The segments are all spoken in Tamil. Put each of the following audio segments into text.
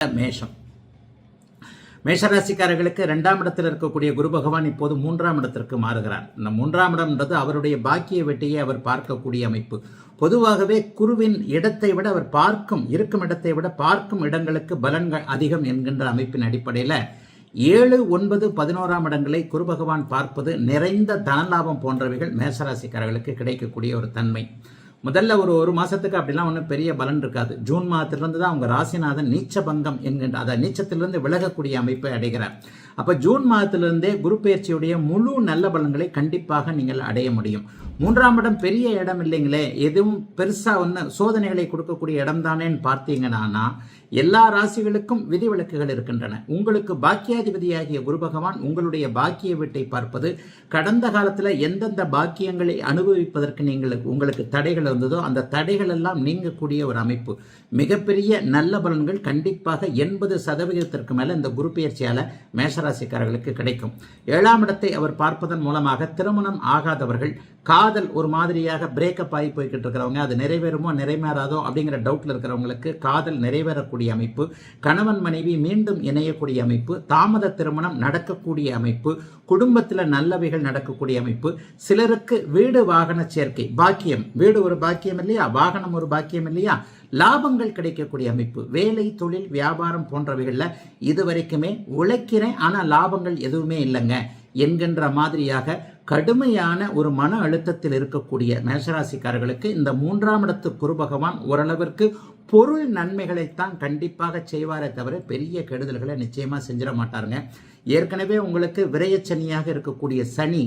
மேஷம். மேஷராசிக்காரர்களுக்கு 2ஆம் இடத்தில் இருக்கக்கூடிய குரு பகவான் இப்போது 3ஆம் இடத்திற்கு மாறுகிறார். இந்த 3ஆம் இடம்ன்றது அவருடைய பாக்கிய வெட்டியை அவர் பார்க்கக்கூடிய அமைப்பு. பொதுவாகவே குருவின் இடத்தை விட அவர் இருக்கும் இடத்தை விட பார்க்கும் இடங்களுக்கு பலன்கள் அதிகம் என்கின்ற அமைப்பின் அடிப்படையில் 7, 9, 11ஆம் இடங்களை குரு பகவான் பார்ப்பது நிறைந்த தனலாபம் போன்றவைகள் மேஷராசிக்காரர்களுக்கு கிடைக்கக்கூடிய ஒரு தன்மை. முதல்ல ஒரு மாதத்துக்கு அப்படிலாம் ஒன்றும் பெரிய பலன் இருக்காது. ஜூன் மாதத்திலிருந்து தான் அவங்க ராசிநாதன் நீச்ச பங்கம் என்கின்ற அதை நீச்சத்திலிருந்து விலகக்கூடிய அமைப்பை அடைகிறார். அப்போ ஜூன் மாதத்திலிருந்தே குரு பயிற்சியுடைய முழு நல்ல பலன்களை கண்டிப்பாக நீங்கள் அடைய முடியும். 3ஆம் இடம் பெரிய இடம் இல்லைங்களே, எதுவும் பெருசாக ஒன்று சோதனைகளை கொடுக்கக்கூடிய இடம் தானேன்னு பார்த்தீங்கன்னா எல்லா ராசிகளுக்கும் விதிவிலக்குகள் இருக்கின்றன. உங்களுக்கு பாக்கியாதிபதியாகிய குரு பகவான் உங்களுடைய பாக்கிய வீட்டை பார்ப்பது கடந்த காலத்தில் எந்தெந்த பாக்கியங்களை அனுபவிப்பதற்கு உங்களுக்கு தடைகள் இருந்ததோ அந்த தடைகள் எல்லாம் நீங்கக்கூடிய ஒரு அமைப்பு. மிகப்பெரிய நல்ல பலன்கள் கண்டிப்பாக 80% மேலே இந்த குரு பயிற்சியால் மேஷராசிக்காரர்களுக்கு கிடைக்கும். 7ஆம் இடத்தை அவர் பார்ப்பதன் மூலமாக திருமணம் ஆகாதவர்கள், காதல் ஒரு மாதிரியாக பிரேக்கப் ஆகி போய்கிட்டு இருக்கிறவங்க, அது நிறைவேறுமோ நிறைவேறாதோ அப்படிங்கிற டவுட்டில் இருக்கிறவங்களுக்கு காதல் நிறைவேறக்கூடிய அமைப்பு, கணவன் மனைவி மீண்டும் இணையக்கூடிய அமைப்பு, தாமத திருமணம் நடக்கக்கூடிய அமைப்பு, குடும்பத்தில் நல்லவைகள் நடக்கக்கூடிய அமைப்பு, சிலருக்கு வீடு வாகன சேர்க்கை பாக்கியம், வீடு ஒரு பாக்கியம் இல்லையா, வாகனம் ஒரு பாக்கியம் இல்லையா, லாபங்கள் கிடைக்கக்கூடிய அமைப்பு, வேலை தொழில் வியாபாரம் போன்றவைகளில் இதுவரைக்குமே உழைக்கிறேன் ஆனால் லாபங்கள் எதுவுமே இல்லைங்க என்கின்ற மாதிரியாக கடுமையான ஒரு மன அழுத்தத்தில் இருக்கக்கூடிய மேஷராசிக்காரர்களுக்கு இந்த 3ஆம் இடத்து குரு பகவான் ஓரளவிற்கு பொருள் நன்மைகளைத்தான் கண்டிப்பாக செய்வாரே தவிர பெரிய கெடுதல்களை நிச்சயமாக செஞ்சிட மாட்டாருங்க. ஏற்கனவே உங்களுக்கு விரயச்சனியாக இருக்கக்கூடிய சனி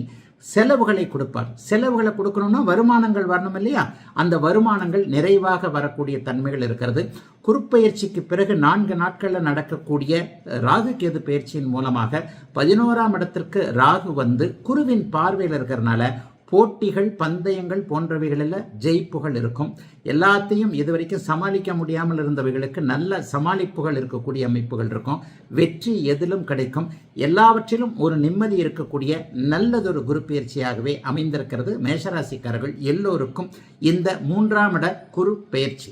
செலவுகளை கொடுப்பார். செலவுகளை கொடுக்கணும்னா வருமானங்கள் வரணும் இல்லையா, அந்த வருமானங்கள் நிறைவாக வரக்கூடிய தன்மைகள் இருக்கிறது. குருப்பெயர்ச்சிக்கு பிறகு 4 நாட்களில் நடக்கக்கூடிய ராகு கேது பயிற்சியின் மூலமாக 11ஆம் இடத்திற்கு ராகு வந்து குருவின் பார்வையில் இருக்கிறதுனால போட்டிகள் பந்தயங்கள் போன்றவைகளில் ஜெயிப்புகள் இருக்கும். எல்லாத்தையும் இதுவரைக்கும் சமாளிக்க முடியாமல் இருந்தவைகளுக்கு நல்ல சமாளிப்புகள் இருக்கக்கூடிய அமைப்புகள் இருக்கும். வெற்றி எதிலும் கிடைக்கும். எல்லாவற்றிலும் ஒரு நிம்மதி இருக்கக்கூடிய நல்லதொரு குரு பயிற்சியாகவே அமைந்திருக்கிறது மேஷராசிக்காரர்கள் எல்லோருக்கும் இந்த 3ஆம் இட குரு பயிற்சி.